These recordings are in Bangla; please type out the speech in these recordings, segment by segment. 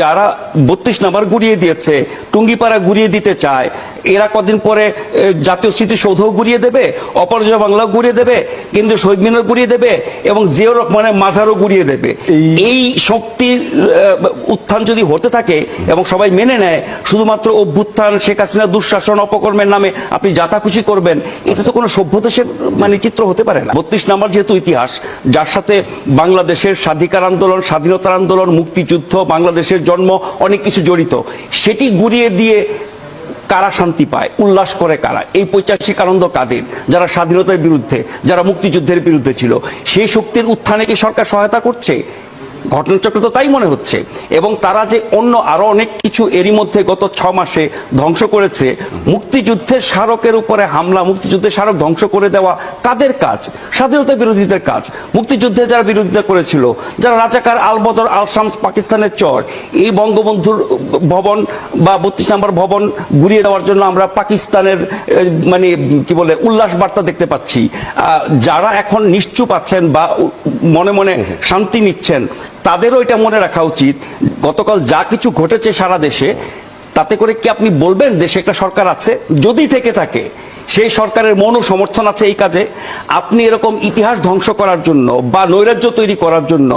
যারা 32 নম্বর গুড়িয়ে দিয়েছে, টুঙ্গিপাড়া গুড়িয়ে দিতে চায়, এরা কদিন পরে জাতীয় স্মৃতিসৌধ গুড়িয়ে দেবে, অপরাজয় বাংলা গুড়িয়ে দেবে, কেন্দ্রীয় শহীদ মিনার গুড়িয়ে দেবে এবং জিয়াউর রহমানের মাজারও গুড়িয়ে দেবে। এই শক্তির উত্থান যদি হতে থাকে এবং সবাই মেনে নেয়, শুধুমাত্র অভ্যুত্থান, শেখ হাসিনা দুঃশাসন, অপকর্মের নামে আপনি যাতা খুশি করবেন, এটা তো কোনো সভ্য দেশের চিত্র হতে পারে না। 32 নম্বর যেহেতু ইতিহাস, যার সাথে বাংলাদেশের স্বাধিকার আন্দোলন, স্বাধীনতার আন্দোলন, মুক্তিযুদ্ধ, বাংলাদেশের জন্ম, অনেক কিছু জড়িত, সেটি গুড়িয়ে দিয়ে কারা শান্তি পায়, উল্লাস করে কারা? এই 85 আনন্দ কাদের? যারা স্বাধীনতার বিরুদ্ধে, যারা মুক্তিযুদ্ধের বিরুদ্ধে ছিল, সেই শক্তির উত্থানে কি সরকার সহায়তা করছে? ঘটনাচক্র তো তাই মনে হচ্ছে। এবং তারা যে অন্য আরো অনেক কিছু এরই মধ্যে গত 6 মাসে ধ্বংস করেছে, মুক্তিযুদ্ধের স্মারকের উপরে হামলা, মুক্তিযুদ্ধের স্মারক ধ্বংস করে দেওয়া কাদের কাজ? স্বাধীনতা বিরোধীদের কাজ। মুক্তিযুদ্ধে যারা বিরোধিতা করেছিল, যারা রাজাকার, আলবদর, আল শামস, পাকিস্তানের চর, এই বঙ্গবন্ধুর ভবন বা 32 নম্বর ভবন ঘুরিয়ে দেওয়ার জন্য আমরা পাকিস্তানের কি বলে উল্লাস বার্তা দেখতে পাচ্ছি। যারা এখন নিশ্চুপ আছেন বা মনে মনে শান্তি নিচ্ছেন, তাদেরও এটা মনে রাখা উচিত, গতকাল যা কিছু ঘটেছে সারা দেশে, তাতে করে কি আপনি বলবেন দেশে একটা সরকার আছে? যদি থেকে থাকে, সেই সরকারের মন সমর্থন আছে এই কাজে? আপনি এরকম ইতিহাস ধ্বংস করার জন্য বা নৈরাজ্য তৈরি করার জন্য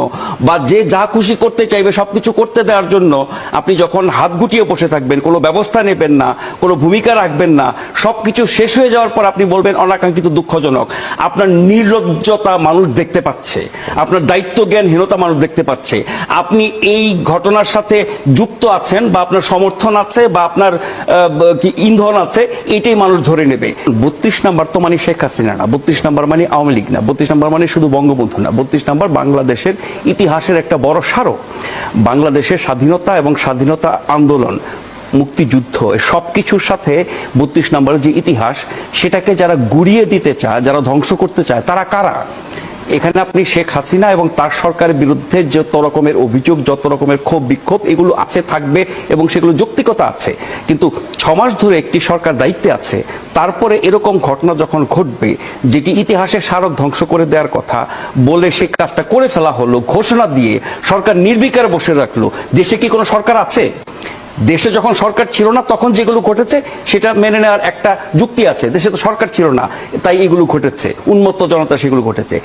বা যে যা খুশি করতে চাইবে সবকিছু করতে দেওয়ার জন্য আপনি যখন হাত গুটিয়ে বসে থাকবেন, কোনো ব্যবস্থা নেবেন না, কোনো ভূমিকা রাখবেন না, সবকিছু শেষ হয়ে যাওয়ার পর আপনি বলবেন অনাকাঙ্ক্ষিত, দুঃখজনক। আপনার নির্লজ্জতা মানুষ দেখতে পাচ্ছে, আপনার দায়িত্ব জ্ঞানহীনতা মানুষ দেখতে পাচ্ছে। আপনি এই ঘটনার সাথে যুক্ত আছেন বা আপনার সমর্থন আছে বা আপনার ইন্ধন আছে, এটাই মানুষ ধরে নেবে। 32 নম্বর তো মানে শেখ হাসিনা না, 32 নম্বর মানে আওয়ামী লীগ না, 32 নম্বর মানে শুধু বঙ্গবন্ধু না, 32 নম্বর বাংলাদেশের ইতিহাসের একটা বড় স্মারক। বাংলাদেশের স্বাধীনতা এবং স্বাধীনতা আন্দোলন, মুক্তিযুদ্ধ, সবকিছুর সাথে 32 নম্বরের যে ইতিহাস, সেটাকে যারা গুড়িয়ে দিতে চায়, যারা ধ্বংস করতে চায়, তারা কারা? এখানে আপনি শেখ হাসিনা এবং তার সরকারের বিরুদ্ধে যত রকমের অভিযোগ, যত রকমের ক্ষোভ বিক্ষোভ, এগুলো আছে, থাকবে এবং সেগুলো যৌক্তিকতা আছে। কিন্তু 6 মাস ধরে একটি সরকার দায়িত্বে আছে, তারপরে এরকম ঘটনা যখন ঘটবে, যেটি ইতিহাসের স্মারক ধ্বংস করে দেওয়ার কথা বলে সে কাজটা করে ফেলা হলো, ঘোষণা দিয়ে সরকার নির্বিকার বসে রাখলো। দেশে কি কোনো সরকার আছে? দেশে যখন সরকার ছিল না তখন যেগুলো ঘটেছে সেটা মেনে নেওয়ার একটা যুক্তি আছে। দেশে তো সরকার ছিল না, তাই এগুলো ঘটেছে, উন্মত্ত জনতা সেগুলো ঘটেছে।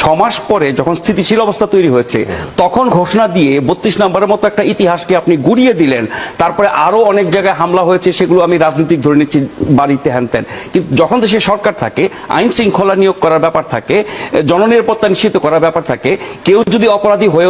6 মাস পরে যখন স্থিতিশীল অবস্থা তৈরি হয়েছে, তখন ঘোষণা দিয়ে 32 নম্বরের মতো একটা ইতিহাসকে আপনি গুড়িয়ে দিলেন। তারপরে আরো অনেক জায়গায় হামলা হয়েছে, সেগুলো আমি রাজনৈতিক ধরে নিচ্ছি, বাড়িতে হ্যানত্যান। কিন্তু যখন দেশে সরকার থাকে, আইন শৃঙ্খলা নিয়োগ করার ব্যাপার থাকে, জননিরাপত্তা নিশ্চিত করার ব্যাপার থাকে, কেউ যদি অপরাধী হয়ে